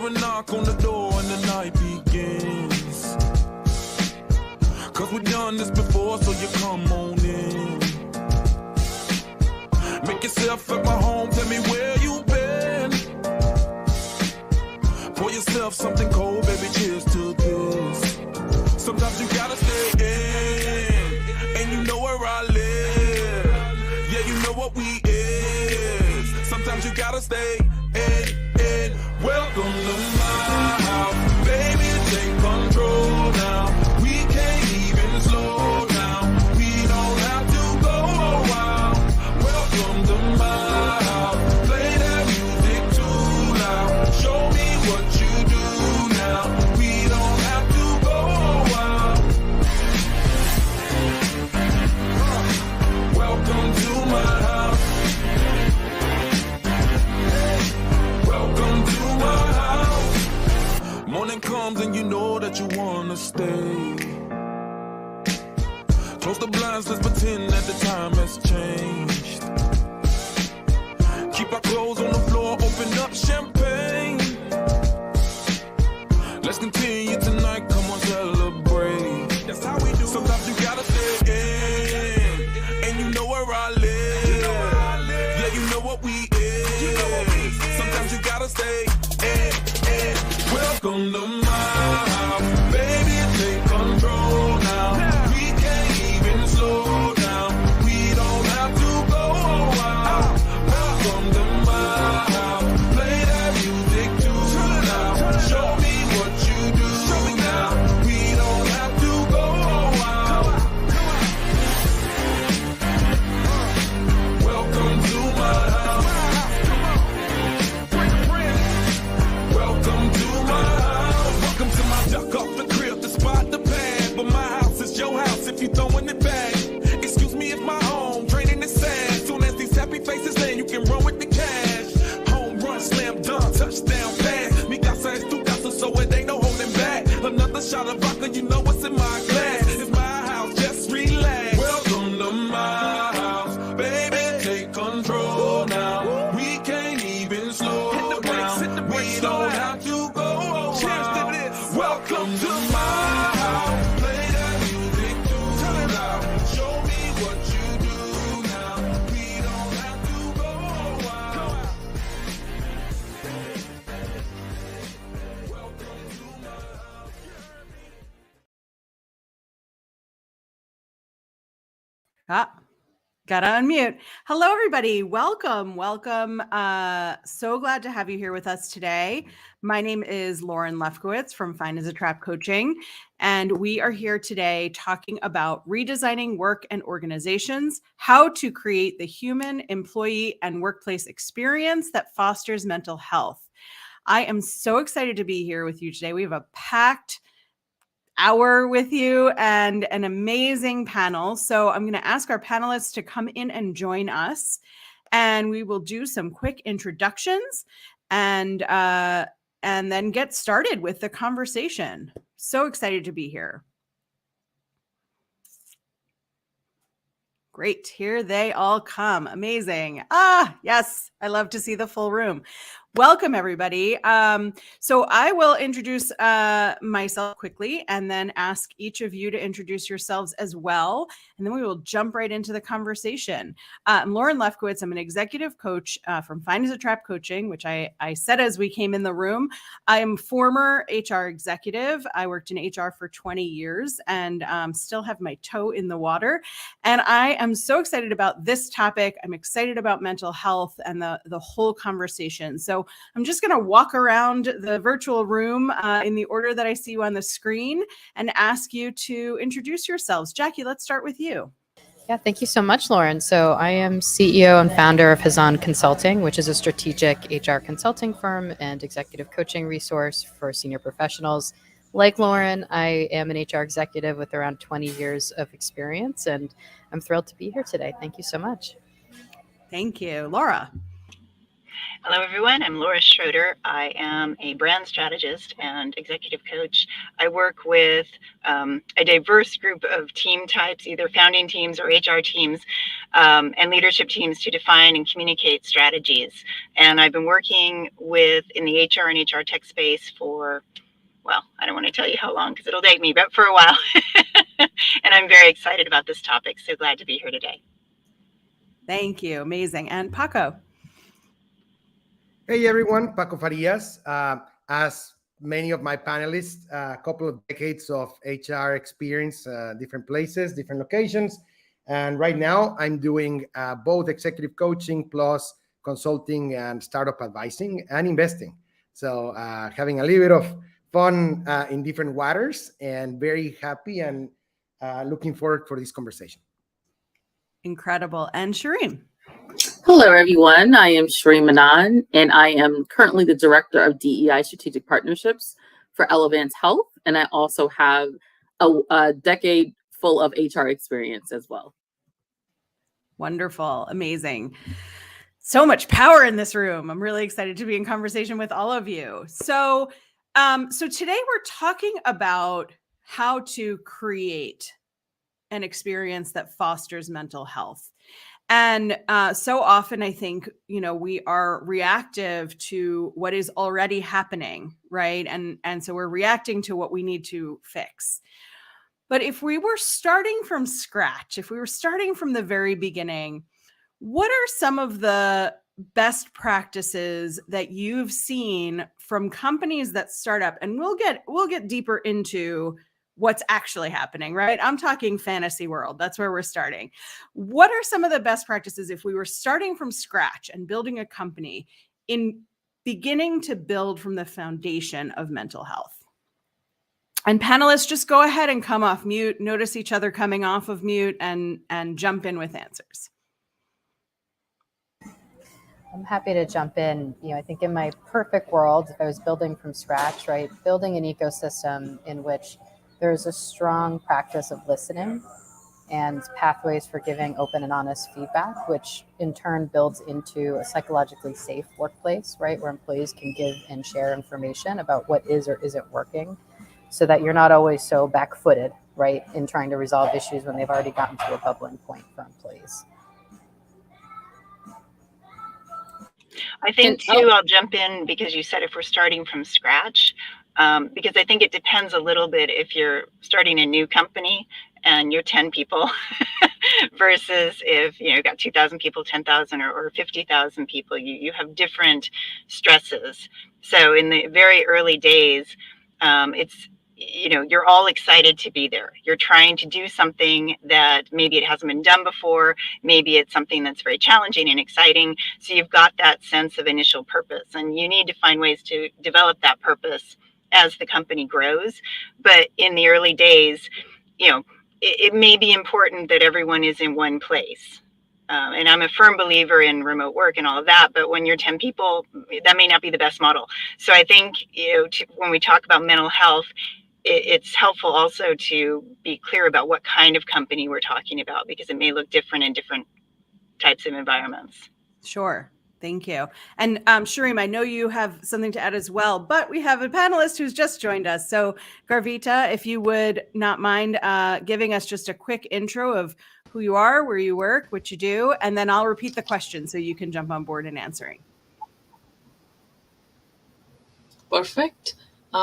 a knock on the door and the night begins. Cause we've done this before, so you come on in. Make yourself at my home, tell me where you been. Pour yourself something cold, baby, cheers to this. Sometimes you gotta stay in, and you know where I live. Yeah, you know what we is. Sometimes you gotta stay in. Welcome to my house, baby, take control now. We can't even slow down. We don't have to go a while. Welcome to my house, play that music too loud. Show me what you do now. We don't have to go a while. Welcome to my house. Welcome to my house. Morning comes and you know that you wanna stay. Close the blinds, let's pretend that the time has changed. Keep our clothes on the floor, open up champagne. Let's continue tonight, come on, celebrate. That's how we do. Sometimes you gotta stay in, and you know where I live. Yeah, you know what we is. Sometimes you gotta stay in. Welcome to my house, baby, take control now. We can't even slow down. We don't have to go a while. Welcome to my house, play that music too loud. Show me what you do now. We don't have to go a while. Welcome to my house. Welcome to my house. Welcome to my duck off the crib, the spot, the pad. But my house is your house if you throwing it back. Excuse me if my home draining the sand. Soon as these happy faces land, you can run with the cash. Home run, slam dunk, touchdown pass. Me casa es tu casa, so it ain't no holding back. Another shot of vodka, you know what's in my glass. It's my house, just relax. Welcome to my house, baby, take control now. We can't even slow down. We don't have to go. Cheers to this. Welcome to my house. Play that music too loud. Show me what you do now. We don't have to go a while. Welcome to my house. Gotta unmute. Hello, everybody. Welcome. So glad to have you here with us today. My name is Lauren Lefkowitz from Fine as a Trap Coaching, and we are here today talking about redesigning work and organizations, how to create the human, employee, and workplace experience that fosters mental health. I am so excited to be here with you today. We have a packed hour with you and an amazing panel. So I'm going to ask our panelists to come in and join us, and we will do some quick introductions and then get started with the conversation. So excited to be here. Great. Here they all come. Amazing. Yes. I love to see the full room. Welcome, everybody. So I will introduce myself quickly and then ask each of you to introduce yourselves as well. And then we will jump right into the conversation. I'm Lauren Lefkowitz. I'm an executive coach from Fine as a Trap Coaching, which I said as we came in the room. I am former HR executive. I worked in HR for 20 years and still have my toe in the water. And I am so excited about this topic. I'm excited about mental health and the whole conversation. So I'm just going to walk around the virtual room in the order that I see you on the screen and ask you to introduce yourselves. Jackie, let's start with you. Yeah, thank you so much, Lauren. So I am CEO and founder of Hazan Consulting, which is a strategic HR consulting firm and executive coaching resource for senior professionals. Like Lauren, I am an HR executive with around 20 years of experience, and I'm thrilled to be here today. Thank you so much. Thank you. Laura. Hello, everyone. I'm Laura Schroeder. I am a brand strategist and executive coach. I work with a diverse group of team types, either founding teams or HR teams and leadership teams to define and communicate strategies. And I've been working in the HR and HR tech space for, well, I don't want to tell you how long because it'll date me, but for a while. And I'm very excited about this topic. So glad to be here today. Thank you. Amazing. And Paco. Hey everyone, Paco Farias. As many of my panelists, a couple of decades of HR experience, different places, different locations. And right now I'm doing both executive coaching plus consulting and startup advising and investing. So having a little bit of fun in different waters and very happy and looking forward for this conversation. Incredible. And Shireen. Hello, everyone. I am Shireen Manan, and I am currently the Director of DEI Strategic Partnerships for Elevance Health, and I also have a decade full of HR experience as well. Wonderful. Amazing. So much power in this room. I'm really excited to be in conversation with all of you. So today we're talking about how to create an experience that fosters mental health. And so often I think, we are reactive to what is already happening, right? And so we're reacting to what we need to fix. But if we were starting from scratch, if we were starting from the very beginning, what are some of the best practices that you've seen from companies that start up? And we'll get deeper into what's actually happening, right? I'm talking fantasy world. That's where we're starting. What are some of the best practices if we were starting from scratch and building a company in beginning to build from the foundation of mental health? And panelists, just go ahead and come off mute, notice each other coming off of mute and jump in with answers. I'm happy to jump in. I think in my perfect world, if I was building from scratch, right, building an ecosystem in which there's a strong practice of listening and pathways for giving open and honest feedback, which in turn builds into a psychologically safe workplace, right, where employees can give and share information about what is or isn't working, so that you're not always so back-footed, right, in trying to resolve issues when they've already gotten to a bubbling point for employees. I think too, I'll jump in because you said if we're starting from scratch, because I think it depends a little bit if you're starting a new company and you're 10 people versus if you've got 2,000 people, 10,000 or 50,000 people, you have different stresses. So in the very early days, it's, you're all excited to be there. You're trying to do something that maybe it hasn't been done before. Maybe it's something that's very challenging and exciting. So you've got that sense of initial purpose, and you need to find ways to develop that purpose as the company grows. But in the early days, it may be important that everyone is in one place. And I'm a firm believer in remote work and all of that, but when you're 10 people, that may not be the best model. So I think, when we talk about mental health, it's helpful also to be clear about what kind of company we're talking about, because it may look different in different types of environments. Sure. Thank you. And Shireen, I know you have something to add as well, but we have a panelist who's just joined us. So Garvita, if you would not mind giving us just a quick intro of who you are, where you work, what you do, and then I'll repeat the question so you can jump on board in answering. Perfect.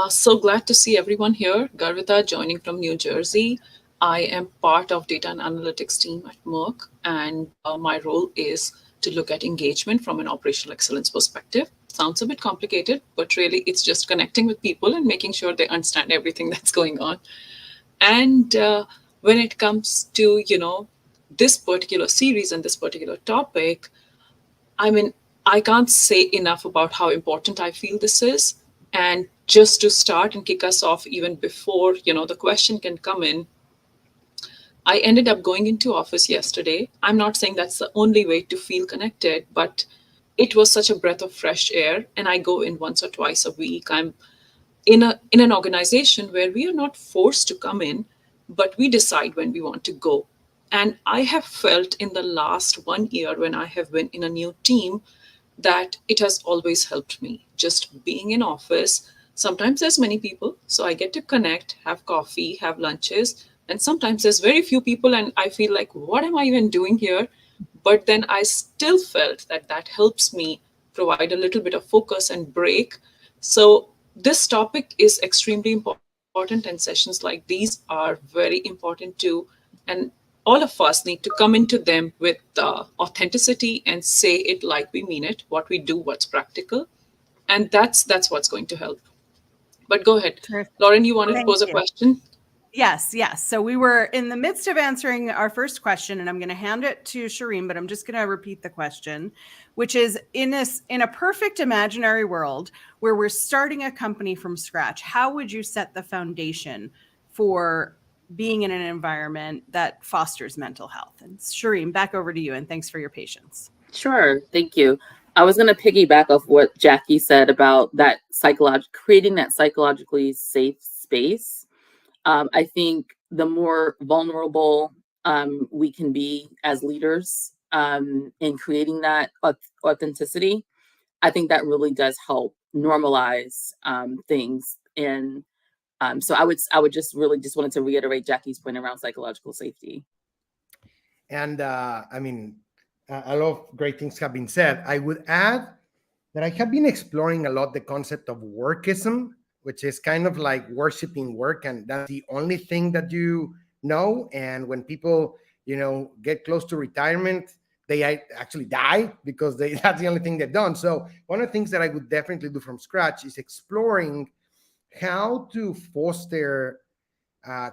So glad to see everyone here. Garvita joining from New Jersey. I am part of data and analytics team at Merck, and my role is to look at engagement from an operational excellence perspective. Sounds a bit complicated, but really it's just connecting with people and making sure they understand everything that's going on. And when it comes to, this particular series and this particular topic, I can't say enough about how important I feel this is. And just to start and kick us off even before, the question can come in, I ended up going into office yesterday. I'm not saying that's the only way to feel connected, but it was such a breath of fresh air. And I go in once or twice a week. I'm in an organization where we are not forced to come in, but we decide when we want to go. And I have felt in the last 1 year when I have been in a new team that it has always helped me. Just being in office, sometimes there's many people, so I get to connect, have coffee, have lunches, and sometimes there's very few people, and I feel like, what am I even doing here? But then I still felt that that helps me provide a little bit of focus and break. So this topic is extremely important, and sessions like these are very important too. And all of us need to come into them with authenticity and say it like we mean it, what we do, what's practical, and that's what's going to help. But go ahead, Terrific. Lauren, you wanted to Thank pose a you. question? Yes. So we were in the midst of answering our first question, and I'm going to hand it to Shireen, but I'm just going to repeat the question, which is in a perfect imaginary world where we're starting a company from scratch, how would you set the foundation for being in an environment that fosters mental health? And Shireen, back over to you, and thanks for your patience. Sure, thank you. I was going to piggyback off what Jackie said about that creating that psychologically safe space. I think the more vulnerable we can be as leaders in creating that authenticity, I think that really does help normalize things. And so I would just wanted to reiterate Jackie's point around psychological safety. And I mean, a lot of great things have been said. I would add that I have been exploring a lot the concept of workism, which is kind of like worshiping work, and that's the only thing that you know. And when people, get close to retirement, they actually die because that's the only thing they've done. So one of the things that I would definitely do from scratch is exploring how to foster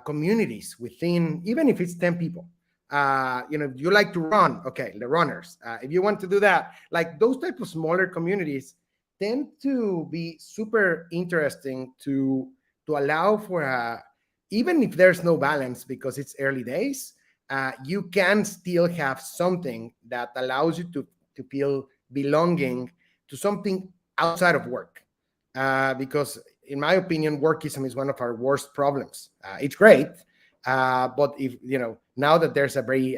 communities within, even if it's 10 people. If you like to run, okay, the runners. If you want to do that, like those type of smaller communities tend to be super interesting to allow for even if there's no balance because it's early days, you can still have something that allows you to feel belonging to something outside of work. Because in my opinion, workism is one of our worst problems. It's great, but if now that there's a very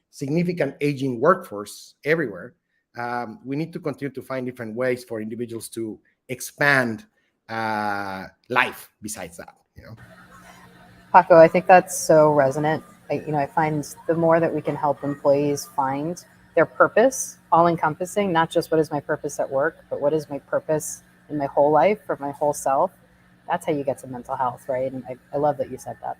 significant aging workforce everywhere, we need to continue to find different ways for individuals to expand life besides that. Paco, I think that's so resonant. I find the more that we can help employees find their purpose, all encompassing, not just what is my purpose at work, but what is my purpose in my whole life or my whole self. That's how you get to mental health, right? And I love that you said that.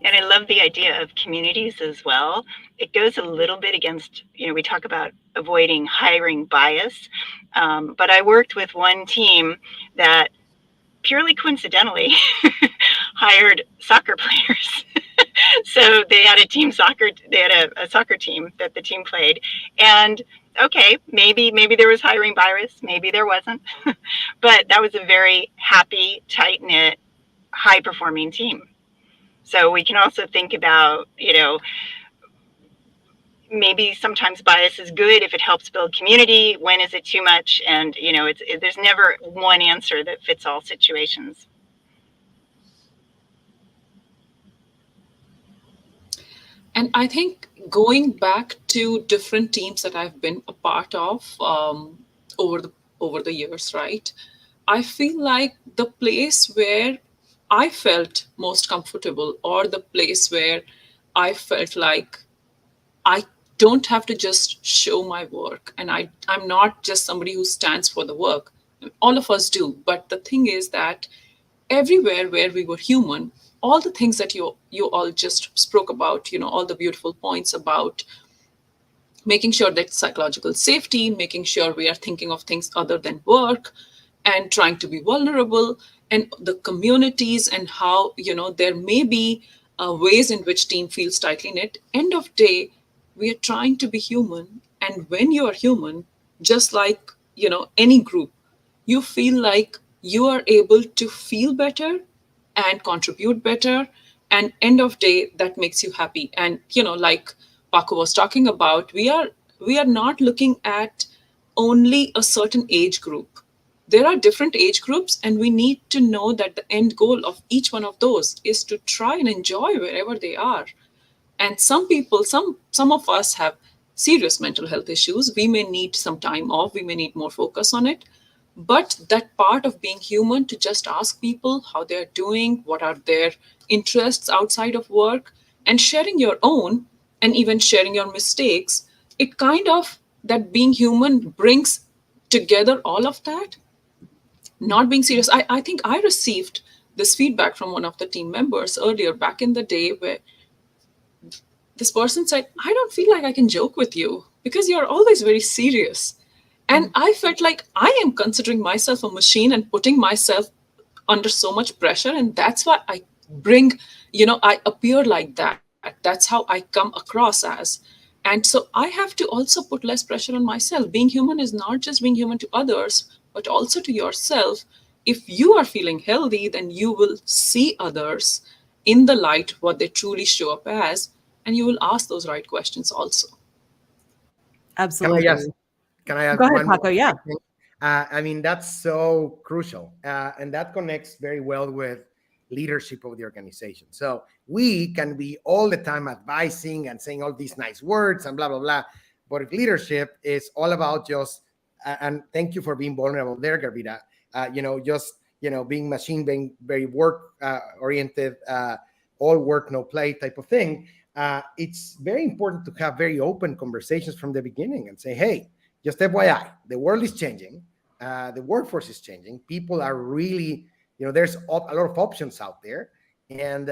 And I love the idea of communities as well. It goes a little bit against, we talk about avoiding hiring bias, but I worked with one team that purely coincidentally hired soccer players. So they had a soccer team that the team played. And okay, maybe there was hiring bias, maybe there wasn't, but that was a very happy, tight-knit, high-performing team. So we can also think about, maybe sometimes bias is good if it helps build community. When is it too much? And, there's never one answer that fits all situations. And I think going back to different teams that I've been a part of over the years, right? I feel like the place where I felt most comfortable, or the place where I felt like I don't have to just show my work, and I'm not just somebody who stands for the work. All of us do. But the thing is that everywhere where we were human, all the things that you all just spoke about, all the beautiful points about making sure that psychological safety, making sure we are thinking of things other than work, and trying to be vulnerable, and the communities, and how there may be ways in which team feels tightly knit. End of day, we are trying to be human, and when you are human, just like any group, you feel like you are able to feel better and contribute better, and end of day that makes you happy. And like Paco was talking about, we are not looking at only a certain age group. There are different age groups, and we need to know that the end goal of each one of those is to try and enjoy wherever they are. And some people, some of us have serious mental health issues, we may need some time off, we may need more focus on it. But that part of being human, to just ask people how they're doing, what are their interests outside of work, and sharing your own, and even sharing your mistakes, it kind of, that being human brings together all of that. Not being serious. I think I received this feedback from one of the team members earlier back in the day, where this person said, I don't feel like I can joke with you because you're always very serious. And I felt like I am considering myself a machine and putting myself under so much pressure. And that's why I bring, I appear like that. That's how I come across as. And so I have to also put less pressure on myself. Being human is not just being human to others, but also to yourself. If you are feeling healthy, then you will see others in the light, what they truly show up as, and you will ask those right questions also. Absolutely. Can I ask Go ahead, one more Paco? Yeah. thing? I mean, that's so crucial. And that connects very well with leadership of the organization. So we can be all the time advising and saying all these nice words and blah, blah, blah. But if leadership is all about just, and thank you for being vulnerable there, Garvita, being machine, being very work oriented, all work, no play type of thing. It's very important to have very open conversations from the beginning and say, hey, just FYI, the world is changing. The workforce is changing. People are really, there's a lot of options out there. And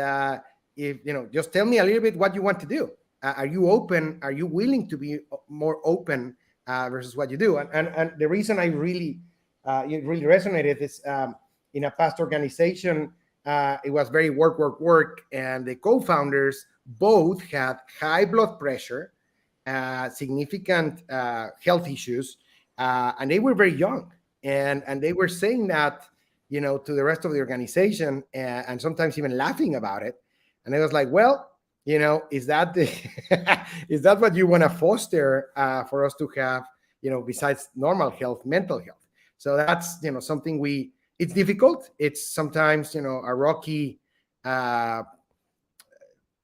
just tell me a little bit what you want to do. Are you open? Are you willing to be more open versus what you do? And the reason I really, it really resonated is in a past organization, it was very work. And the co-founders both had high blood pressure, significant health issues, and they were very young. And they were saying that, to the rest of the organization, and sometimes even laughing about it. And I was like, well, is that is that what you want to foster for us to have, besides normal health, mental health? So that's, something it's difficult. It's sometimes, a rocky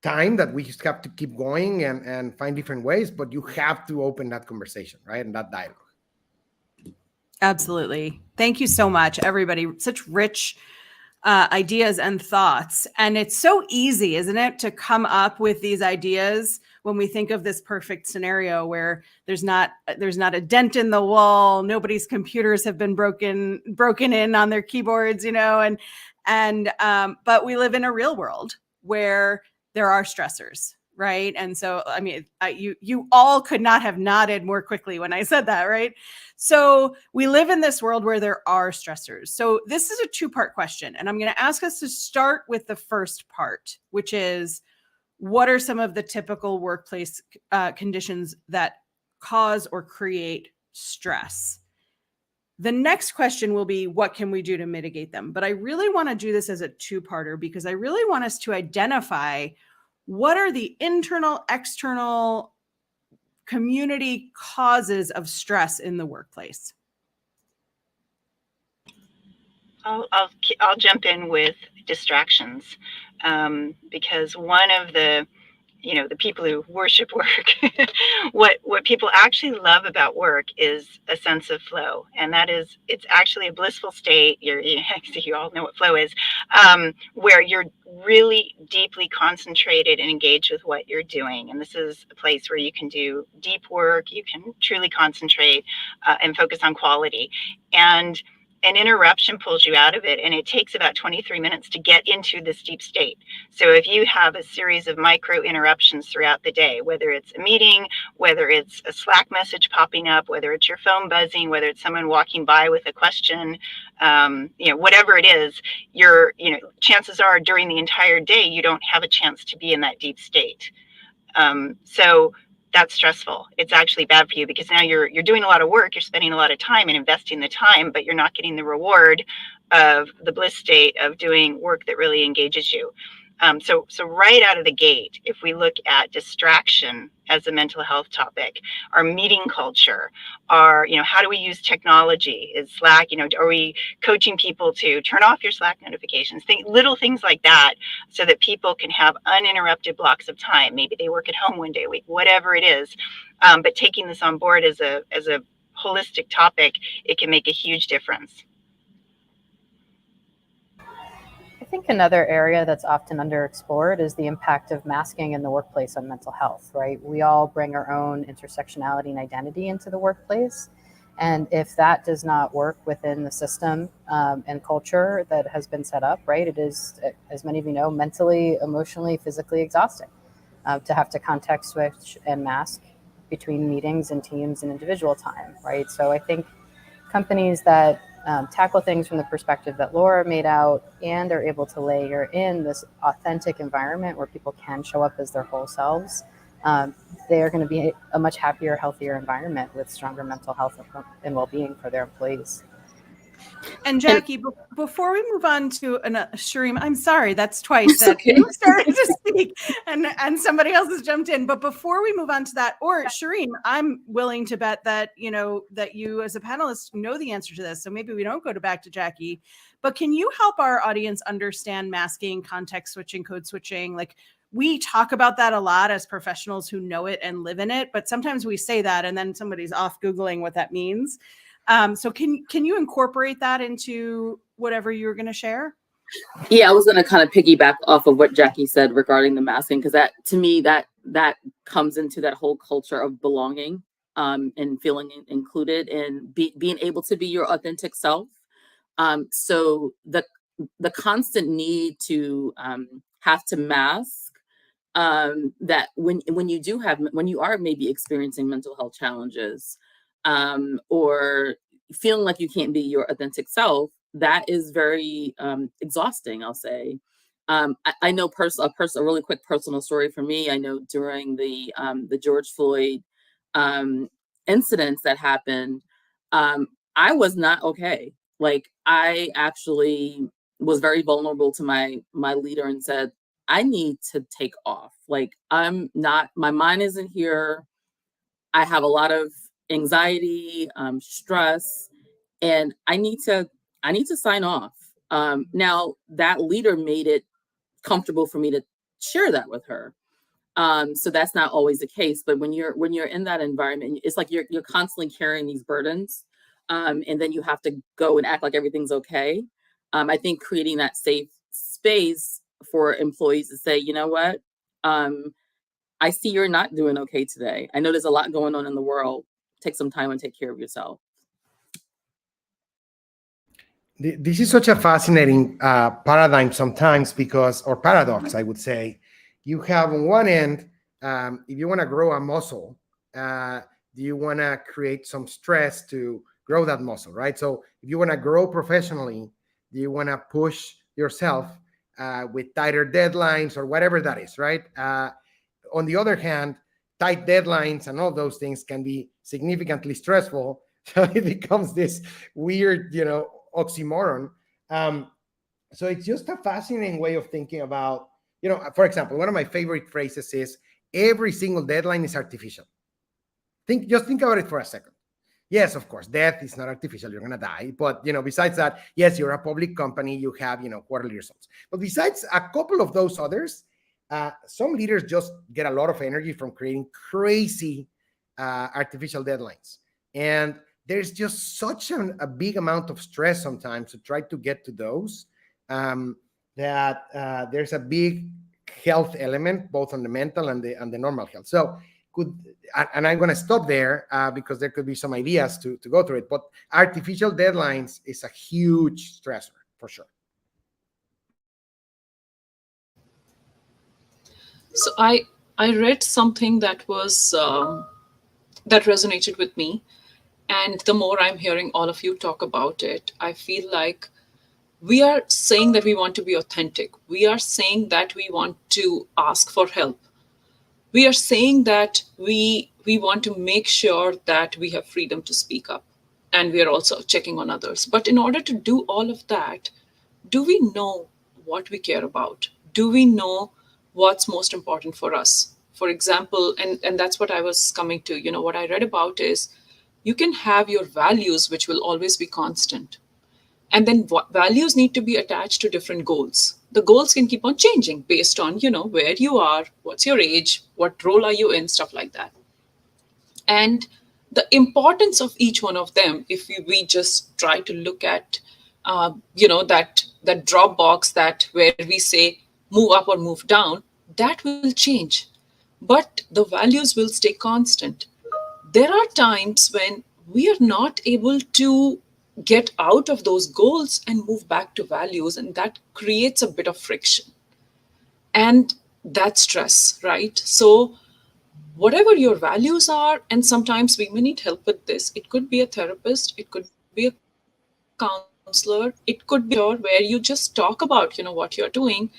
time that we just have to keep going and find different ways, but you have to open that conversation, right? And that dialogue. Absolutely. Thank you so much, everybody. Such rich ideas and thoughts. And it's so easy, isn't it, to come up with these ideas when we think of this perfect scenario where there's not a dent in the wall, nobody's computers have been broken in on their keyboards, but we live in a real world where there are stressors, right? And so, I mean, you all could not have nodded more quickly when I said that, right? So we live in this world where there are stressors. So this is a two-part question, and I'm going to ask us to start with the first part, which is, what are some of the typical workplace conditions that cause or create stress? The next question will be, what can we do to mitigate them? But I really want to do this as a two-parter because I really want us to identify what are the internal, external, community causes of stress in the workplace. I'll jump in with distractions, because one of the people who worship work, what people actually love about work is a sense of flow. And that is, it's actually a blissful state. You all know what flow is, where you're really deeply concentrated and engaged with what you're doing. And this is a place where you can do deep work, you can truly concentrate and focus on quality. And an interruption pulls you out of it, and it takes about 23 minutes to get into this deep state. So if you have a series of micro interruptions throughout the day, whether it's a meeting, whether it's a Slack message popping up, whether it's your phone buzzing, whether it's someone walking by with a question, whatever it is, chances are during the entire day, you don't have a chance to be in that deep state. So that's stressful. It's actually bad for you because now you're doing a lot of work, you're spending a lot of time and investing the time, but you're not getting the reward of the bliss state of doing work that really engages you. So right out of the gate, if we look at distraction as a mental health topic, our meeting culture, our, how do we use technology? Is Slack, are we coaching people to turn off your Slack notifications? Little things like that, so that people can have uninterrupted blocks of time. Maybe they work at home one day a week, whatever it is. But taking this on board as a holistic topic, it can make a huge difference. I think another area that's often underexplored is the impact of masking in the workplace on mental health, right? We all bring our own intersectionality and identity into the workplace. And if that does not work within the system and culture that has been set up, right, it is, as many of you know, mentally, emotionally, physically exhausting to have to context switch and mask between meetings and teams and individual time, right? So I think companies that tackle things from the perspective that Laura made out and are able to layer in this authentic environment where people can show up as their whole selves, they are going to be a much happier, healthier environment with stronger mental health and well-being for their employees. And Jackie, before we move on to Shireen, I'm sorry, that's twice that okay. you started to speak and somebody else has jumped in. But before we move on to that, or Shireen, I'm willing to bet that, that you as a panelist know the answer to this. So maybe we don't go back to Jackie, but can you help our audience understand masking, context switching, code switching? Like, we talk about that a lot as professionals who know it and live in it, but sometimes we say that and then somebody's off Googling what that means. So can you incorporate that into whatever you were going to share? Yeah, I was going to kind of piggyback off of what Jackie said regarding the masking, because that, to me, that comes into that whole culture of belonging and feeling included and being able to be your authentic self. So the constant need to have to mask that when you are maybe experiencing mental health challenges or feeling like you can't be your authentic self, that is very exhausting, I'll say. I know a really quick personal story for me. I know during the George Floyd incidents that happened, I was not okay. Like, I actually was very vulnerable to my leader and said, I need to take off. Like, my mind isn't here. I have a lot of anxiety, stress, and I need to sign off. Now that leader made it comfortable for me to share that with her. So that's not always the case, but when you're in that environment, it's like you're constantly carrying these burdens, and then you have to go and act like everything's okay. I think creating that safe space for employees to say, you know what, I see you're not doing okay today. I know there's a lot going on in the world. Take some time and take care of yourself. This is such a fascinating paradigm sometimes or paradox, I would say. You have on one end, if you want to grow a muscle, do you want to create some stress to grow that muscle, right? So if you want to grow professionally, do you want to push yourself with tighter deadlines or whatever that is, right? On the other hand, tight deadlines and all those things can be significantly stressful. So it becomes this weird, oxymoron. So it's just a fascinating way of thinking about, for example, one of my favorite phrases is every single deadline is artificial. Just think about it for a second. Yes, of course, death is not artificial. You're going to die. But, besides that, yes, you're a public company. You have, quarterly results. But besides a couple of those others, some leaders just get a lot of energy from creating crazy artificial deadlines. And there's just such a big amount of stress sometimes to try to get to those that there's a big health element, both on the mental and the normal health. So and I'm going to stop there because there could be some ideas to go through it. But artificial deadlines is a huge stressor for sure. So I read something that was that resonated with me, and the more I'm hearing all of you talk about it, I feel like we are saying that we want to be authentic. We are saying that we want to ask for help. We are saying that we want to make sure that we have freedom to speak up, and we are also checking on others. But in order to do all of that, do we know what we care about? do we know what's most important for us? For example, and that's what I was coming to, what I read about is you can have your values, which will always be constant. And then values need to be attached to different goals. The goals can keep on changing based on, where you are, what's your age, what role are you in, stuff like that. And the importance of each one of them, if we just try to look at, that drop box that where we say move up or move down, that will change. But the values will stay constant. There are times when we are not able to get out of those goals and move back to values, and that creates a bit of friction. And that's stress, right? So whatever your values are, and sometimes we may need help with this. It could be a therapist, it could be a counselor, it could be where you just talk about, what you're doing,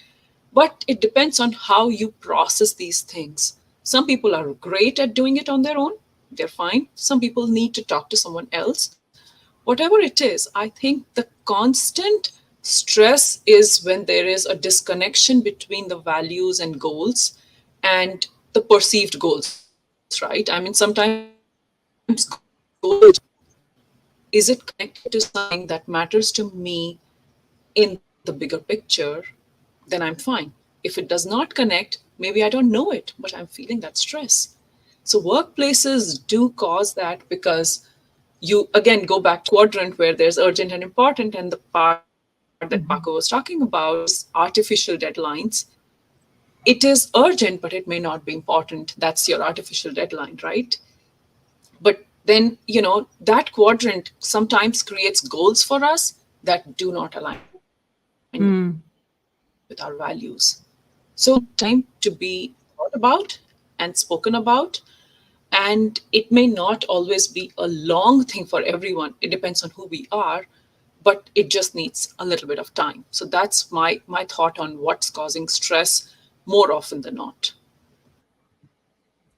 but it depends on how you process these things. Some people are great at doing it on their own. They're fine. Some people need to talk to someone else. Whatever it is, I think the constant stress is when there is a disconnection between the values and goals and the perceived goals, right? I mean, sometimes goals, is it connected to something that matters to me in the bigger picture? Then I'm fine. If it does not connect, maybe I don't know it, but I'm feeling that stress. So workplaces do cause that because you, again, go back to quadrant where there's urgent and important, and the part that Paco was talking about is artificial deadlines. It is urgent, but it may not be important. That's your artificial deadline, right? But then, that quadrant sometimes creates goals for us that do not align with our values. So time to be thought about and spoken about. And it may not always be a long thing for everyone. It depends on who we are, but it just needs a little bit of time. So that's my thought on what's causing stress more often than not.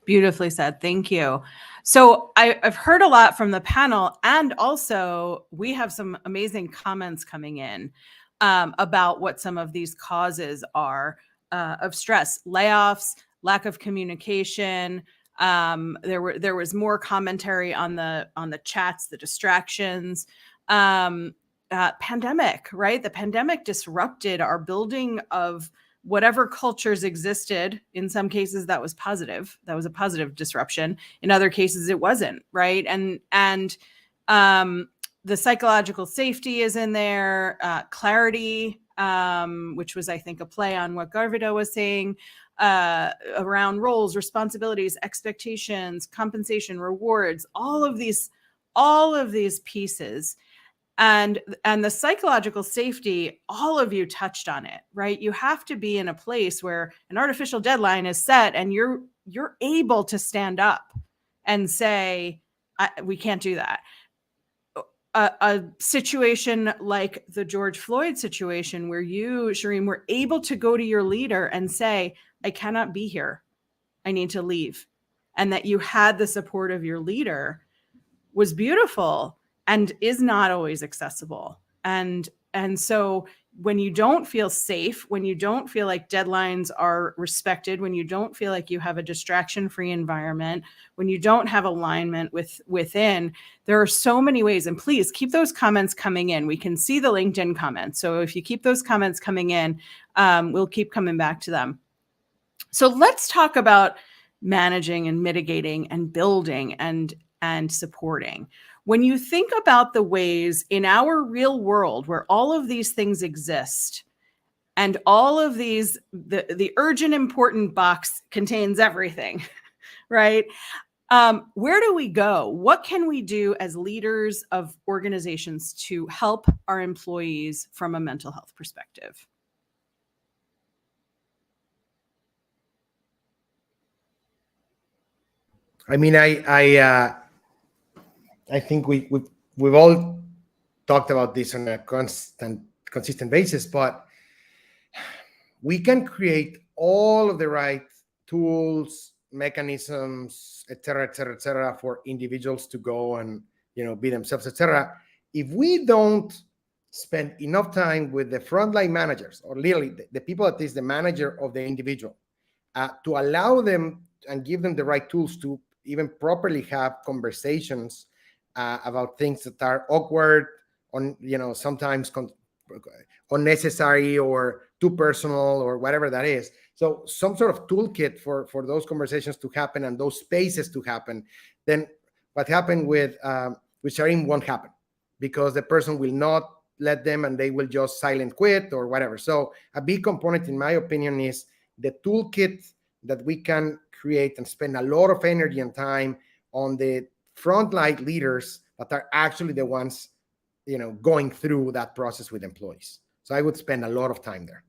Beautifully said. Thank you. So I've heard a lot from the panel, and also we have some amazing comments coming in about what some of these causes are of stress: layoffs, lack of communication. There was more commentary on the chats, the distractions. Pandemic, right? The pandemic disrupted our building of whatever cultures existed. In some cases that was positive. That was a positive disruption. In other cases it wasn't, right? And the psychological safety is in there, clarity, which was, I think, a play on what Garvita was saying, around roles, responsibilities, expectations, compensation, rewards, all of these pieces. And the psychological safety, all of you touched on it, right? You have to be in a place where an artificial deadline is set and you're able to stand up and say, we can't do that. A situation like the George Floyd situation, where you, Shireen, were able to go to your leader and say, I cannot be here, I need to leave. And that you had the support of your leader was beautiful and is not always accessible. And so when you don't feel safe, when you don't feel like deadlines are respected, when you don't feel like you have a distraction-free environment, when you don't have alignment within, there are so many ways. And please keep those comments coming in. We can see the LinkedIn comments. So if you keep those comments coming in, we'll keep coming back to them. So let's talk about managing and mitigating and building and supporting. When you think about the ways in our real world where all of these things exist, and all of these, the urgent important box contains everything, right? Where do we go? What can we do as leaders of organizations to help our employees from a mental health perspective? I mean, I think we've all talked about this on a consistent basis, but we can create all of the right tools, mechanisms, et cetera, for individuals to go and be themselves, et cetera. If we don't spend enough time with the frontline managers, or literally the people that is the manager of the individual, to allow them and give them the right tools to even properly have conversations about things that are awkward, sometimes unnecessary or too personal or whatever that is. So some sort of toolkit for those conversations to happen and those spaces to happen. Then what happened with sharing won't happen, because the person will not let them and they will just silent quit or whatever. So a big component, in my opinion, is the toolkit that we can create and spend a lot of energy and time on the frontline leaders that are actually the ones, going through that process with employees. So I would spend a lot of time there.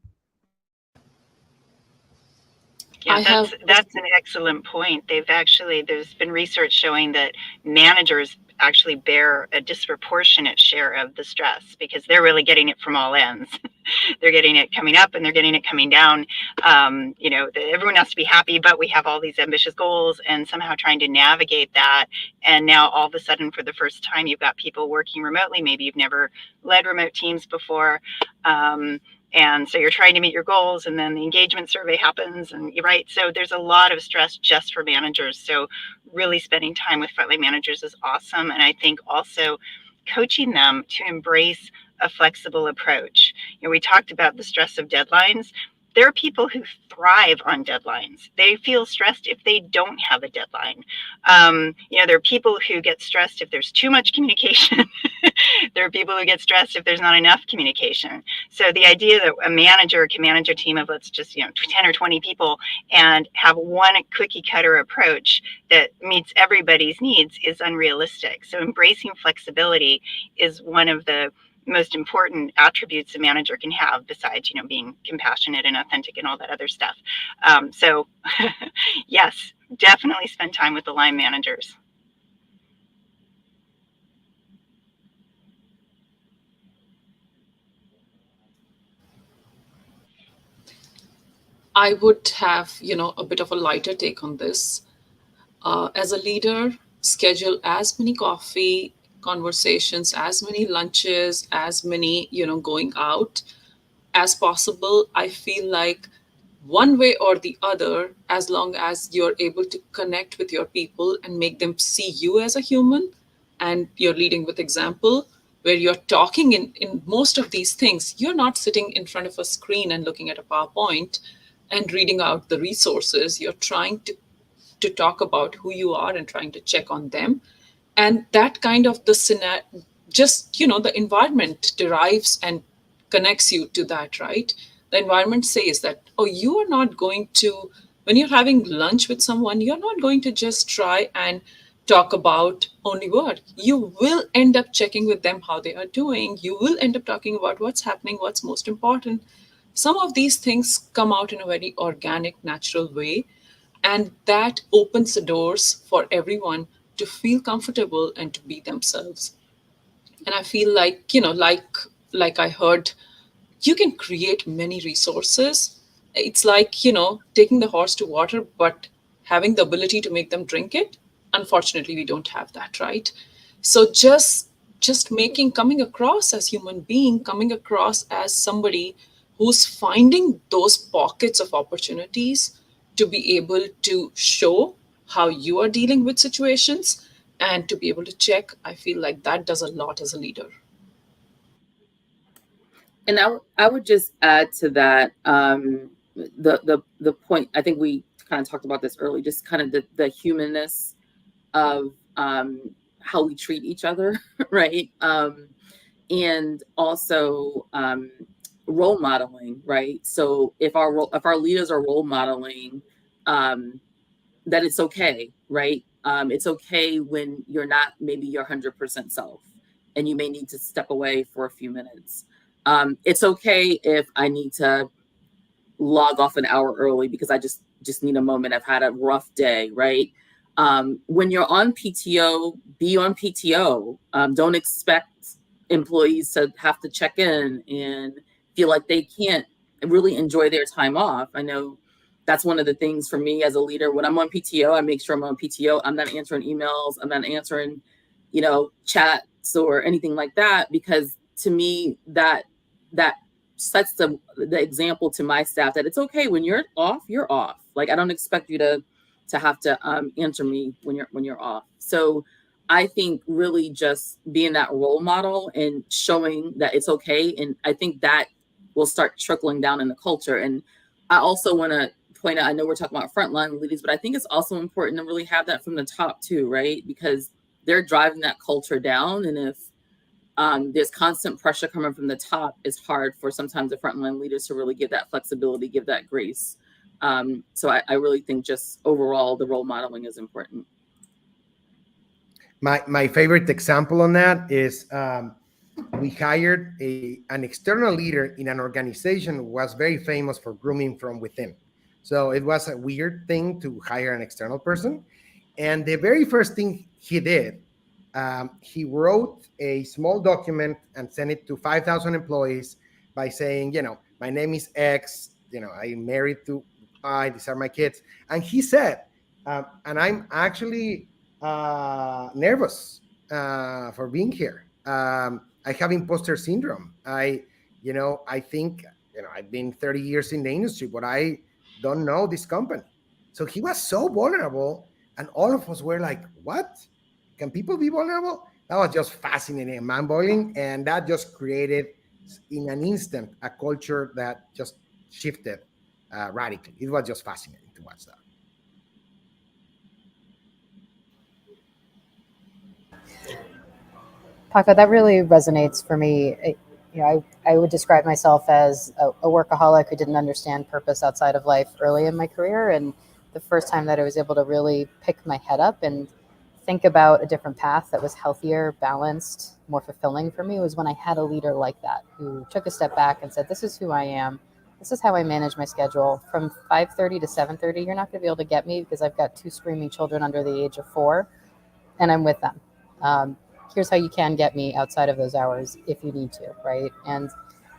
Yeah, that's an excellent point. There's been research showing that managers actually bear a disproportionate share of the stress because they're really getting it from all ends. They're getting it coming up and they're getting it coming down. Everyone has to be happy, but we have all these ambitious goals and somehow trying to navigate that. And now all of a sudden, for the first time, you've got people working remotely. Maybe you've never led remote teams before. And so you're trying to meet your goals, and then the engagement survey happens, and you're right. So there's a lot of stress just for managers. So really spending time with frontline managers is awesome. And I think also coaching them to embrace a flexible approach. We talked about the stress of deadlines. There are people who thrive on deadlines. They feel stressed if they don't have a deadline. There are people who get stressed if there's too much communication. There are people who get stressed if there's not enough communication. So the idea that a manager can manage a team of, let's just, 10 or 20 people and have one cookie cutter approach that meets everybody's needs is unrealistic. So embracing flexibility is one of the most important attributes a manager can have, besides, being compassionate and authentic and all that other stuff. So yes, definitely spend time with the line managers. I would have, a bit of a lighter take on this. As a leader, schedule as many coffee conversations, as many lunches, as many, going out as possible. I feel like one way or the other, as long as you're able to connect with your people and make them see you as a human, and you're leading with example, where you're talking in most of these things, you're not sitting in front of a screen and looking at a PowerPoint and reading out the resources. You're trying to talk about who you are and trying to check on them. And that kind of the environment derives and connects you to that, right? The environment says that, oh, you are not going to, when you're having lunch with someone, you're not going to just try and talk about only work. You will end up checking with them how they are doing. You will end up talking about what's happening, what's most important. Some of these things come out in a very organic, natural way. And that opens the doors for everyone to feel comfortable and to be themselves. And I feel like, like I heard, you can create many resources. It's like, taking the horse to water, but having the ability to make them drink it. Unfortunately, we don't have that, right? So just coming across as human being, coming across as somebody who's finding those pockets of opportunities to be able to show how you are dealing with situations and to be able to check. I feel like that does a lot as a leader. And I would just add to that, the point, I think we kind of talked about this early, just kind of the humanness of how we treat each other, right? And also role modeling, right? So if our leaders are role modeling, that it's okay, right? It's okay when you're not maybe your 100% self, and you may need to step away for a few minutes. It's okay if I need to log off an hour early because I just need a moment. I've had a rough day, right? When you're on PTO, be on PTO. Don't expect employees to have to check in and feel like they can't really enjoy their time off. I know that's one of the things for me as a leader. When I'm on PTO, I make sure I'm on PTO. I'm not answering emails. I'm not answering, chats or anything like that, because to me, that sets the example to my staff that it's okay when you're off, you're off. Like, I don't expect you to have to answer me when you're off. So I think really just being that role model and showing that it's okay. And I think that will start trickling down in the culture. And I also want to point out, I know we're talking about frontline leaders, but I think it's also important to really have that from the top too, right? Because they're driving that culture down. And if there's constant pressure coming from the top, it's hard for sometimes the frontline leaders to really give that flexibility, give that grace. So I really think just overall the role modeling is important. My favorite example on that is we hired an external leader in an organization who was very famous for grooming from within. So it was a weird thing to hire an external person. And the very first thing he did, he wrote a small document and sent it to 5,000 employees by saying, my name is X, I'm married to I, these are my kids. And he said, and I'm actually nervous for being here. I have imposter syndrome. I think, I've been 30 years in the industry, but I don't know this company. So he was so vulnerable, and all of us were like, what? Can people be vulnerable? That was just fascinating and mind-boggling, and that just created, in an instant, a culture that just shifted radically. It was just fascinating to watch that. Paco, that really resonates for me. I would describe myself as a workaholic who didn't understand purpose outside of life early in my career. And the first time that I was able to really pick my head up and think about a different path that was healthier, balanced, more fulfilling for me was when I had a leader like that who took a step back and said, this is who I am. This is how I manage my schedule. From 5:30 to 7:30, you're not going to be able to get me because I've got 2 screaming children under the age of 4 and I'm with them. Here's how you can get me outside of those hours if you need to, right? And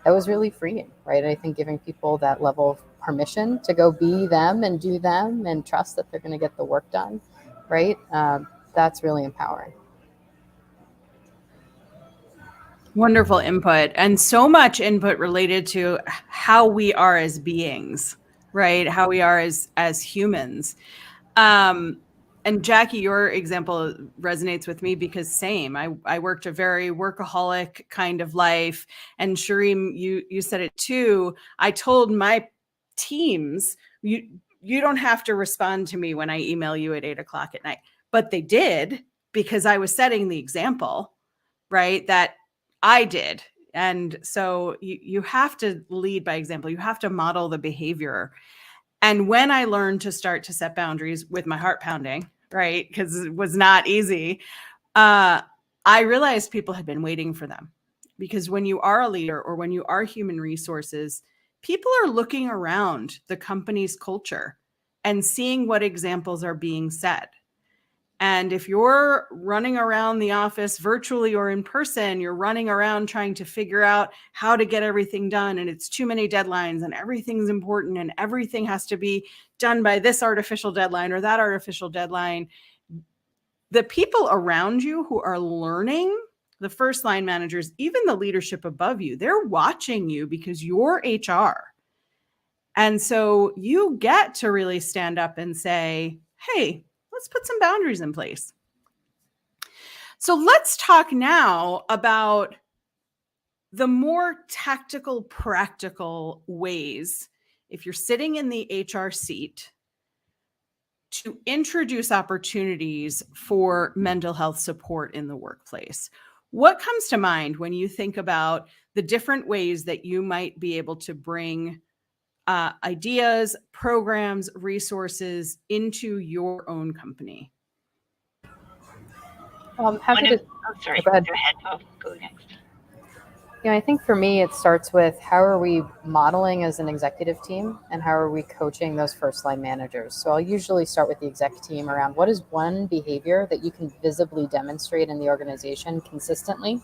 that was really freeing, right? I think giving people that level of permission to go be them and do them and trust that they're going to get the work done, right? That's really empowering. Wonderful input, and so much input related to how we are as beings, right? How we are as humans. And Jackie, your example resonates with me because same. I worked a very workaholic kind of life, and Shireen, you said it too. I told my teams, you don't have to respond to me when I email you at 8:00 at night, but they did because I was setting the example, right? That I did. And so you have to lead by example. You have to model the behavior. And when I learned to start to set boundaries with my heart pounding, right, because it was not easy, I realized people had been waiting for them. Because when you are a leader or when you are human resources, people are looking around the company's culture and seeing what examples are being set. And if you're running around the office virtually or in person, you're running around trying to figure out how to get everything done, and it's too many deadlines and everything's important and everything has to be done by this artificial deadline or that artificial deadline. The people around you who are learning, the first line managers, even the leadership above you, they're watching you because you're HR. And so you get to really stand up and say, hey, let's put some boundaries in place. So let's talk now about the more tactical, practical ways, if you're sitting in the HR seat, to introduce opportunities for mental health support in the workplace. What comes to mind when you think about the different ways that you might be able to bring ideas, programs, resources into your own company? Well, I'm happy to. Sorry, go ahead. Go ahead. I'll go next. I think for me, it starts with how are we modeling as an executive team and how are we coaching those first line managers? So I'll usually start with the exec team around what is one behavior that you can visibly demonstrate in the organization consistently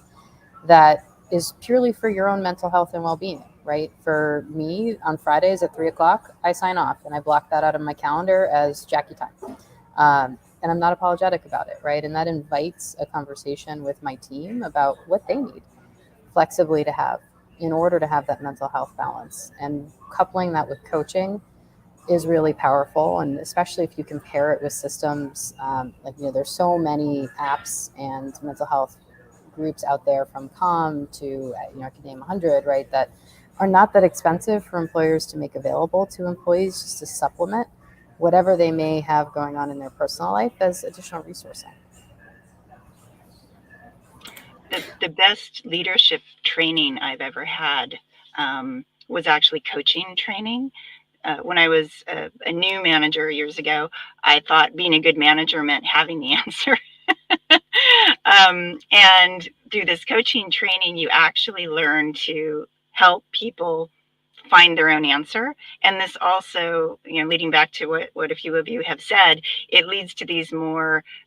that is purely for your own mental health and well-being, right? For me, on Fridays at 3:00, I sign off and I block that out of my calendar as Jackie time. And I'm not apologetic about it, right? And that invites a conversation with my team about what they need. flexibly to have in order to have that mental health balance. And coupling that with coaching is really powerful. And especially if you compare it with systems, there's so many apps and mental health groups out there, from Calm to, I could name 100, right, that are not that expensive for employers to make available to employees just to supplement whatever they may have going on in their personal life as additional resourcing. The best leadership training I've ever had was actually coaching training. When I was a new manager years ago, I thought being a good manager meant having the answer. And through this coaching training, you actually learn to help people find their own answer. And this also, leading back to what a few of you have said, it leads to these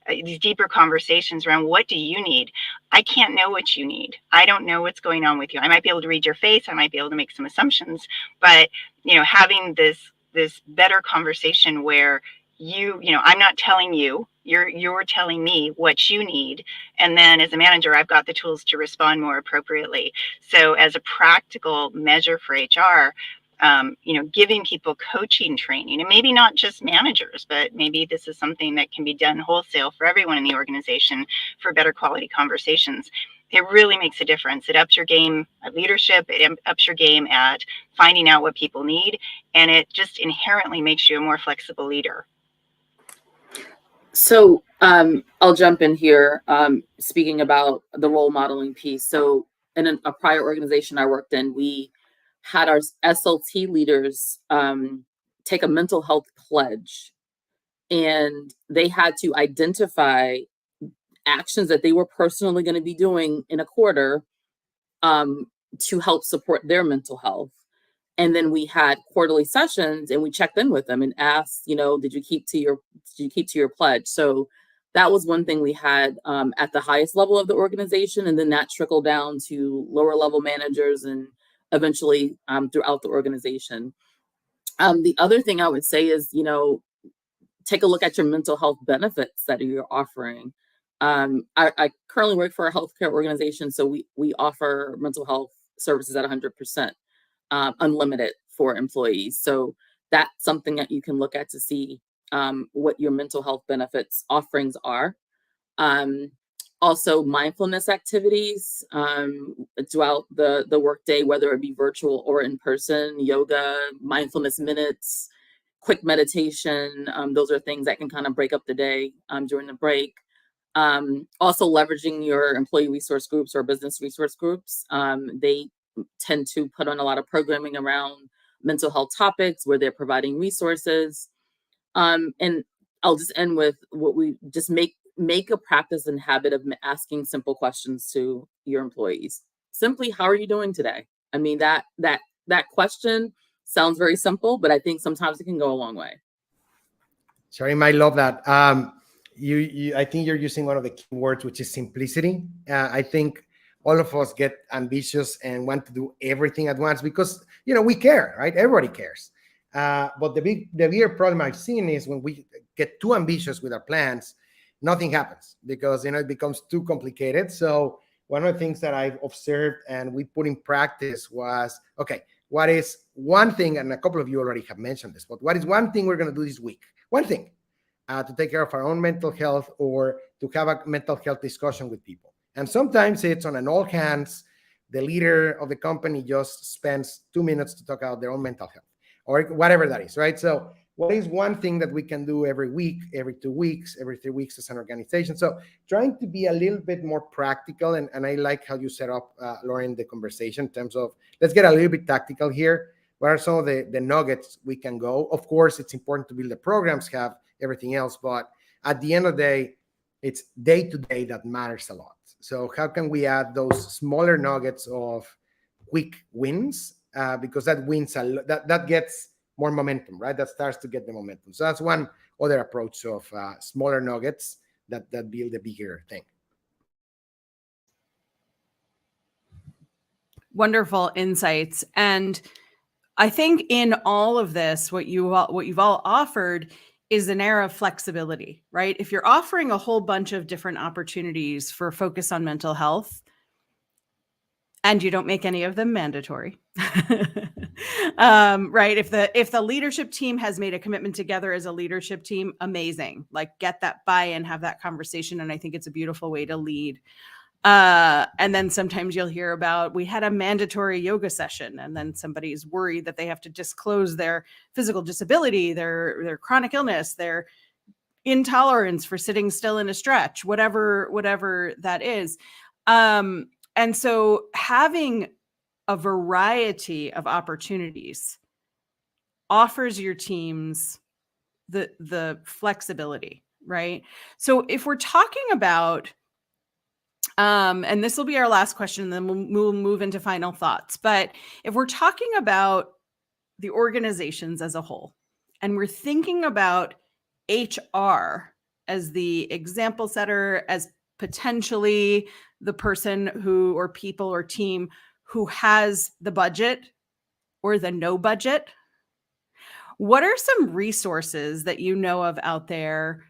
these deeper conversations around, what do you need? I can't know what you need. I don't know what's going on with you. I might be able to read your face. I might be able to make some assumptions, but having this better conversation where I'm not telling you, you're telling me what you need. And then as a manager, I've got the tools to respond more appropriately. So as a practical measure for HR, giving people coaching training, and maybe not just managers, but maybe this is something that can be done wholesale for everyone in the organization for better quality conversations. It really makes a difference. It ups your game at leadership. It ups your game at finding out what people need. And it just inherently makes you a more flexible leader. So I'll jump in here, speaking about the role modeling piece. So in a prior organization I worked in, we had our SLT leaders take a mental health pledge, and they had to identify actions that they were personally going to be doing in a quarter to help support their mental health. And then we had quarterly sessions, and we checked in with them and asked, did you keep to your pledge? So that was one thing we had at the highest level of the organization, and then that trickled down to lower level managers and eventually throughout the organization. The other thing I would say is, take a look at your mental health benefits that you're offering. I currently work for a healthcare organization, so we offer mental health services at 100%. Unlimited for employees. So that's something that you can look at to see what your mental health benefits offerings are. Also, mindfulness activities throughout the workday, whether it be virtual or in person, yoga, mindfulness minutes, quick meditation. Those are things that can kind of break up the day during the break. Also leveraging your employee resource groups or business resource groups. They tend to put on a lot of programming around mental health topics where they're providing resources. And I'll just end with what we just make a practice and habit of asking simple questions to your employees. Simply, how are you doing today? I mean, that question sounds very simple, but I think sometimes it can go a long way. Sorry, I love that. I think you're using one of the key words, which is simplicity. I think all of us get ambitious and want to do everything at once because, we care, right? Everybody cares. But the bigger problem I've seen is when we get too ambitious with our plans, nothing happens because, it becomes too complicated. So one of the things that I've observed and we put in practice was, okay, what is one thing, and a couple of you already have mentioned this, but what is one thing we're going to do this week? One thing to take care of our own mental health or to have a mental health discussion with people. And sometimes it's on an all hands, the leader of the company just spends 2 minutes to talk about their own mental health or whatever that is, right? So what is one thing that we can do every week, every 2 weeks, every 3 weeks as an organization? So trying to be a little bit more practical. And I like how you set up, Lauren, the conversation in terms of, let's get a little bit tactical here. What are some of the nuggets we can go? Of course, it's important to build the programs, have everything else, but at the end of the day, it's day to day that matters a lot. So how can we add those smaller nuggets of quick wins? Because that wins that gets more momentum, right? That starts to get the momentum. So that's one other approach of smaller nuggets that build a bigger thing. Wonderful insights. And I think in all of this, what you've all offered is an era of flexibility, right? If you're offering a whole bunch of different opportunities for focus on mental health, and you don't make any of them mandatory. Right. If the leadership team has made a commitment together as a leadership team, amazing. Like, get that buy-in, have that conversation. And I think it's a beautiful way to lead. And then sometimes you'll hear about, we had a mandatory yoga session, and then somebody's worried that they have to disclose their physical disability, their chronic illness, their intolerance for sitting still in a stretch, whatever that is. And so having a variety of opportunities offers your teams the flexibility, right? So if we're talking about, and this will be our last question, and then we'll move into final thoughts. But if we're talking about the organizations as a whole, and we're thinking about HR as the example setter, as potentially the person who, or people or team who has the budget or the no budget, what are some resources that you know of out there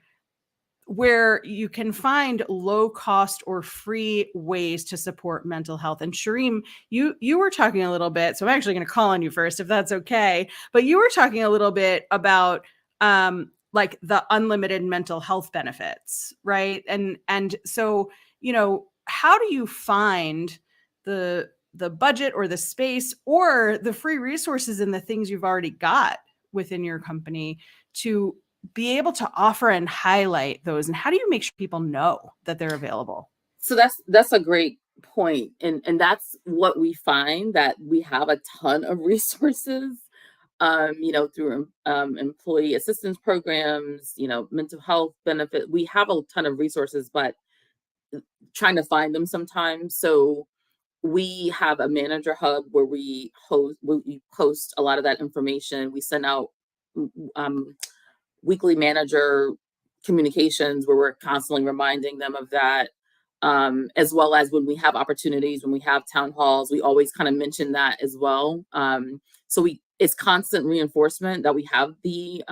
where you can find low cost or free ways to support mental health? And Shireen, you were talking a little bit, so I'm actually going to call on you first, if that's okay. But you were talking a little bit about like the unlimited mental health benefits, right? And so, how do you find the budget or the space or the free resources and the things you've already got within your company to be able to offer and highlight those? And how do you make sure people know that they're available? So that's a great point. And that's what we find, that we have a ton of resources, through employee assistance programs, mental health benefit. We have a ton of resources, but trying to find them sometimes. So we have a manager hub where we post a lot of that information. We send out weekly manager communications where we're constantly reminding them of that, as well as when we have opportunities, when we have town halls, we always kind of mention that as well. So it's constant reinforcement that we have the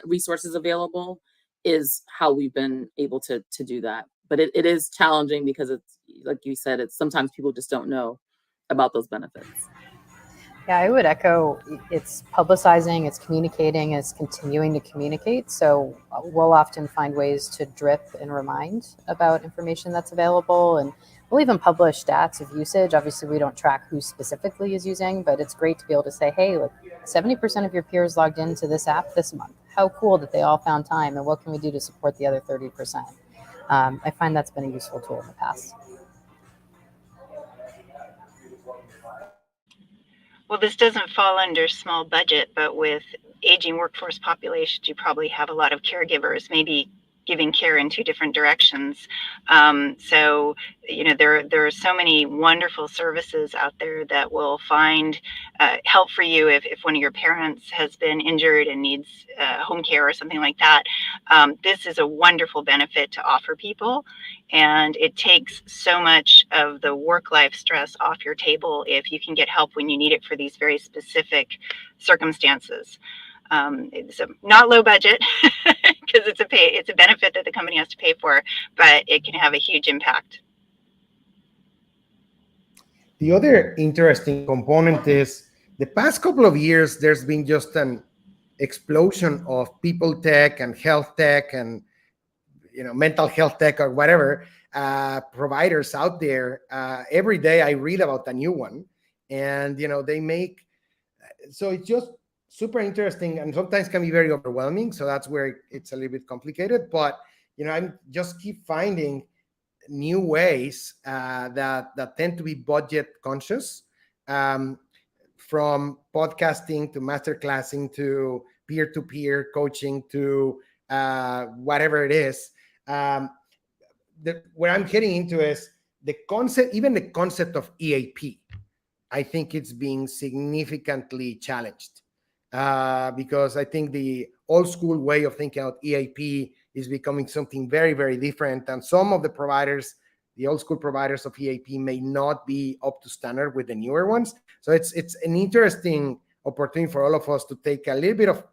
resources available is how we've been able to do that. But it is challenging because it's, like you said, it's sometimes people just don't know about those benefits. Yeah, I would echo, it's publicizing, it's communicating, it's continuing to communicate. So we'll often find ways to drip and remind about information that's available. And we'll even publish stats of usage. Obviously, we don't track who specifically is using, but it's great to be able to say, hey, look, 70% of your peers logged into this app this month. How cool that they all found time, and what can we do to support the other 30%? I find that's been a useful tool in the past. Well, this doesn't fall under small budget, but with aging workforce populations, you probably have a lot of caregivers, maybe giving care in two different directions. So, there are so many wonderful services out there that will find help for you if one of your parents has been injured and needs home care or something like that. This is a wonderful benefit to offer people, and it takes so much of the work-life stress off your table if you can get help when you need it for these very specific circumstances. It's not low budget because it's a benefit that the company has to pay for, but it can have a huge impact. The other interesting component is the past couple of years, there's been just an explosion of people tech and health tech and mental health tech or whatever providers out there. Every day I read about a new one, and they make, so it's just super interesting and sometimes can be very overwhelming. So that's where it's a little bit complicated. But I just keep finding new ways that tend to be budget conscious, from podcasting to masterclassing to peer-to-peer coaching to whatever it is. Where I'm getting into is the concept of EAP. I think it's being significantly challenged because I think the old school way of thinking about EAP is becoming something very, very different. And some of the providers, the old school providers of EAP, may not be up to standard with the newer ones. So it's an interesting opportunity for all of us to take a little bit of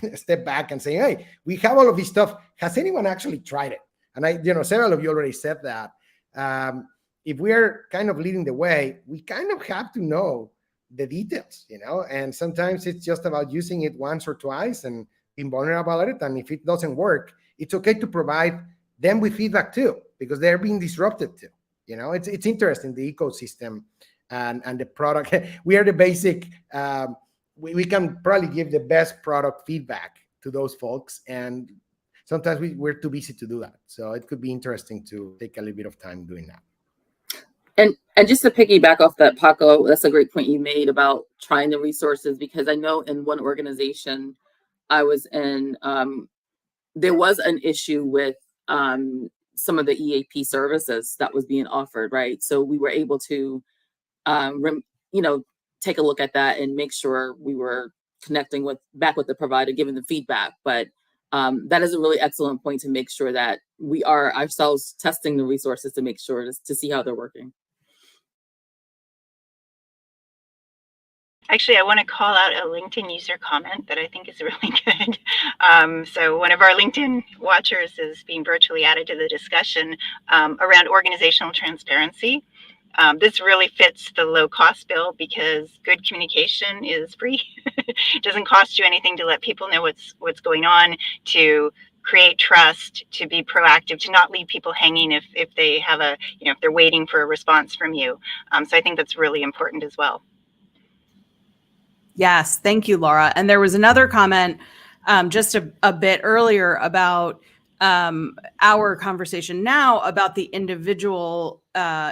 a step back and say, hey, we have all of this stuff. Has anyone actually tried it? And several of you already said that. if we're kind of leading the way, we kind of have to know the details, and sometimes it's just about using it once or twice and being vulnerable about it. And if it doesn't work, it's okay to provide them with feedback too, because they're being disrupted too. It's interesting, the ecosystem and the product. We are the basic, we can probably give the best product feedback to those folks, and sometimes we're too busy to do that. So it could be interesting to take a little bit of time doing that. And just to piggyback off that, Paco, that's a great point you made about trying the resources, because I know in one organization I was in, there was an issue with some of the EAP services that was being offered, right? So we were able to, take a look at that and make sure we were connecting back with the provider, giving the feedback. But that is a really excellent point, to make sure that we are ourselves testing the resources to make sure to see how they're working. Actually, I want to call out a LinkedIn user comment that I think is really good. So one of our LinkedIn watchers is being virtually added to the discussion around organizational transparency. This really fits the low cost bill, because good communication is free. It doesn't cost you anything to let people know what's going on, to create trust, to be proactive, to not leave people hanging if they have if they're waiting for a response from you. So I think that's really important as well. Yes, thank you, Laura. And there was another comment just a bit earlier about our conversation now about the individual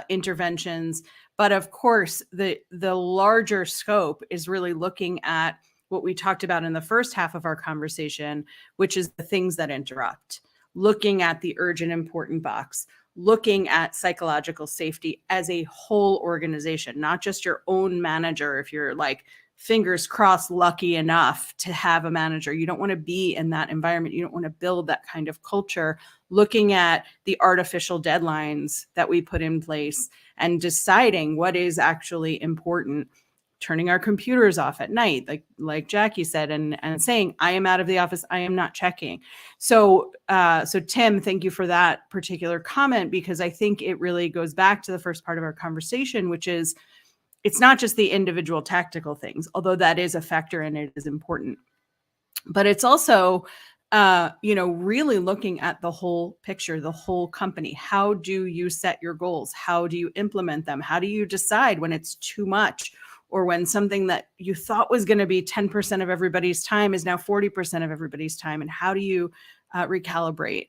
interventions. But of course, the larger scope is really looking at what we talked about in the first half of our conversation, which is the things that interrupt, looking at the urgent important box, looking at psychological safety as a whole organization, not just your own manager. If you're like, fingers crossed, lucky enough to have a manager, you don't want to be in that environment. You don't want to build that kind of culture. Looking at the artificial deadlines that we put in place and deciding what is actually important, turning our computers off at night, like Jackie said, and saying, I am out of the office, I am not checking. So Tim, thank you for that particular comment, because I think it really goes back to the first part of our conversation, which is, it's not just the individual tactical things, although that is a factor and it is important, but it's also, really looking at the whole picture, the whole company. How do you set your goals? How do you implement them? How do you decide when it's too much, or when something that you thought was going to be 10% of everybody's time is now 40% of everybody's time? And how do you recalibrate?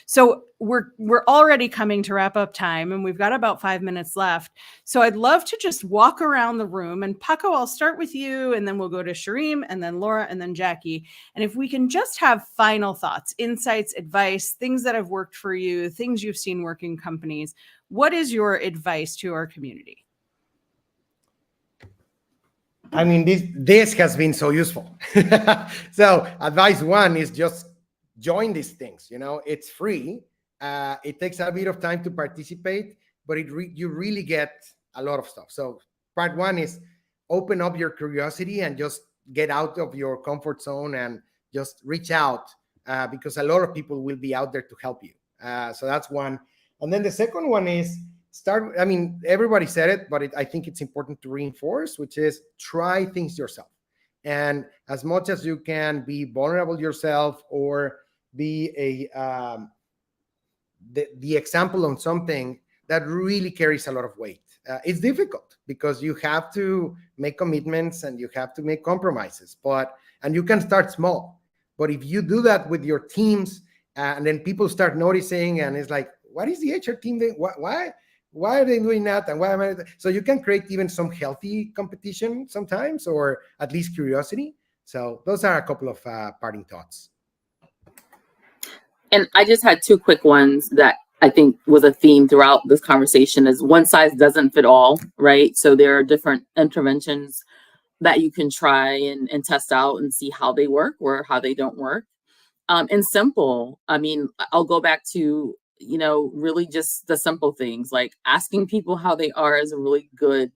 So we're already coming to wrap up time, and we've got about 5 minutes left. So I'd love to just walk around the room, and Paco, I'll start with you, and then we'll go to Shireen, and then Laura, and then Jackie. And if we can just have final thoughts, insights, advice, things that have worked for you, things you've seen work in companies. What is your advice to our community? I mean, this has been so useful. So advice one is just join these things. It's free. It takes a bit of time to participate, but you really get a lot of stuff. So part one is open up your curiosity and just get out of your comfort zone and just reach out, because a lot of people will be out there to help you. So that's one. And then the second one is everybody said it, but I think it's important to reinforce, which is try things yourself. And as much as you can, be vulnerable yourself, or be the example on something that really carries a lot of weight. It's difficult because you have to make commitments and you have to make compromises, and you can start small. But if you do that with your teams, and then people start noticing, and it's like, what is the HR team doing? Why are they doing that? And why am I? So you can create even some healthy competition sometimes, or at least curiosity. So those are a couple of parting thoughts. And I just had two quick ones that I think was a theme throughout this conversation, is one size doesn't fit all, right? So there are different interventions that you can try and test out and see how they work or how they don't work. And simple, I'll go back to, really just the simple things, like asking people how they are is a really good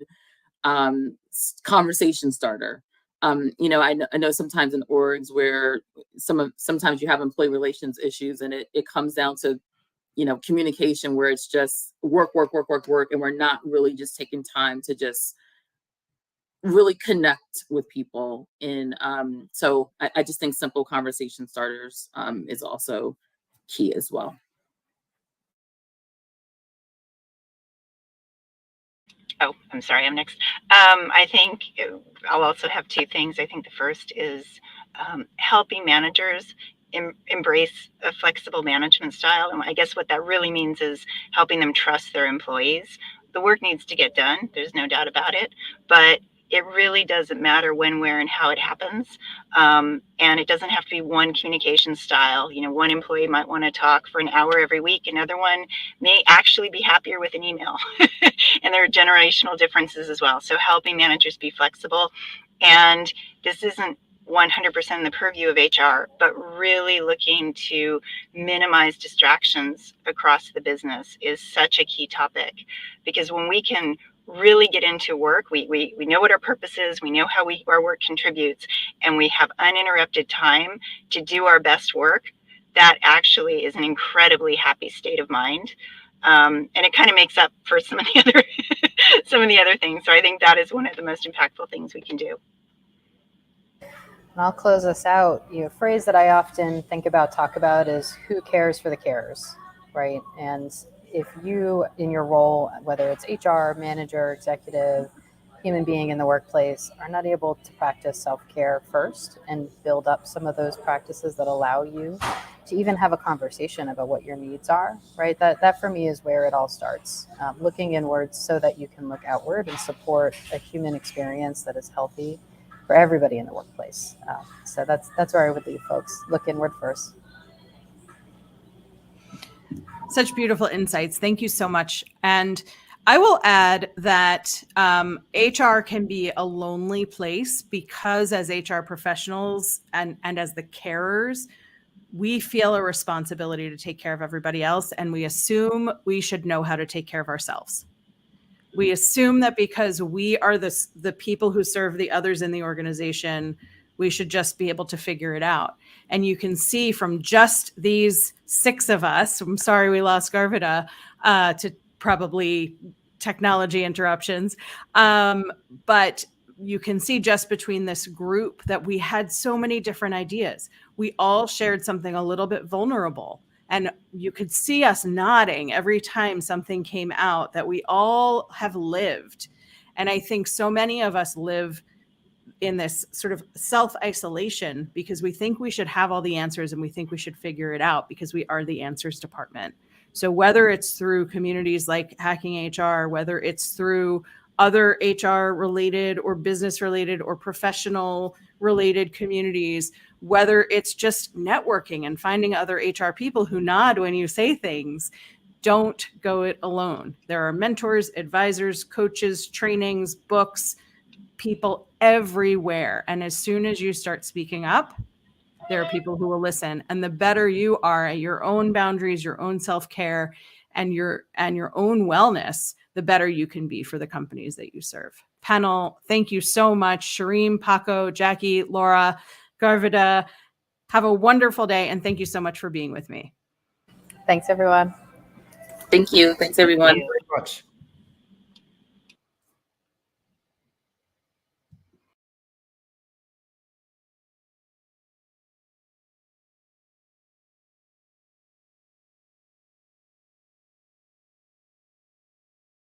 conversation starter. I know sometimes in orgs where sometimes you have employee relations issues, and it comes down to communication where it's just work, and we're not really just taking time to just really connect with people. And so I just think simple conversation starters is also key as well. Oh, I'm sorry, I'm next. I think I'll also have two things. I think the first is helping managers embrace a flexible management style. And I guess what that really means is helping them trust their employees. The work needs to get done, there's no doubt about it, but it really doesn't matter when, where, and how it happens. And it doesn't have to be one communication style. One employee might want to talk for an hour every week. Another one may actually be happier with an email. And there are generational differences as well. So helping managers be flexible. And this isn't 100% in the purview of HR, but really looking to minimize distractions across the business is such a key topic. Because when we can really get into work, we know what our purpose is, we know how our work contributes, and we have uninterrupted time to do our best work, that actually is an incredibly happy state of mind. And it kind of makes up for some of the other things. So I think that is one of the most impactful things we can do. And I'll close us out. A phrase that I often talk about is who cares for the carers, right? And if you, in your role, whether it's HR, manager, executive, human being in the workplace, are not able to practice self-care first and build up some of those practices that allow you to even have a conversation about what your needs are, right? That for me is where it all starts. Looking inwards so that you can look outward and support a human experience that is healthy for everybody in the workplace. So that's where I would leave folks. Look inward first. Such beautiful insights. Thank you so much. And I will add that HR can be a lonely place because as HR professionals and as the carers, we feel a responsibility to take care of everybody else. And we assume we should know how to take care of ourselves. We assume that because we are the people who serve the others in the organization, we should just be able to figure it out. And you can see from just these 6 of us, I'm sorry we lost Garvita to probably technology interruptions, but you can see just between this group that we had so many different ideas. We all shared something a little bit vulnerable. And you could see us nodding every time something came out that we all have lived. And I think so many of us live in this sort of self-isolation because we think we should have all the answers and we think we should figure it out because we are the answers department. So whether it's through communities like Hacking HR, whether it's through other HR related or business related or professional related communities, whether it's just networking and finding other HR people who nod when you say things, don't go it alone. There are mentors, advisors, coaches, trainings, books, people everywhere. And as soon as you start speaking up, there are people who will listen. And the better you are at your own boundaries, your own self-care, and your own wellness, the better you can be for the companies that you serve. Panel, thank you so much. Shireen, Paco, Jackie, Laura, Garvita, have a wonderful day. And thank you so much for being with me. Thanks, everyone. Thank you. Thanks, everyone. Thank you very much.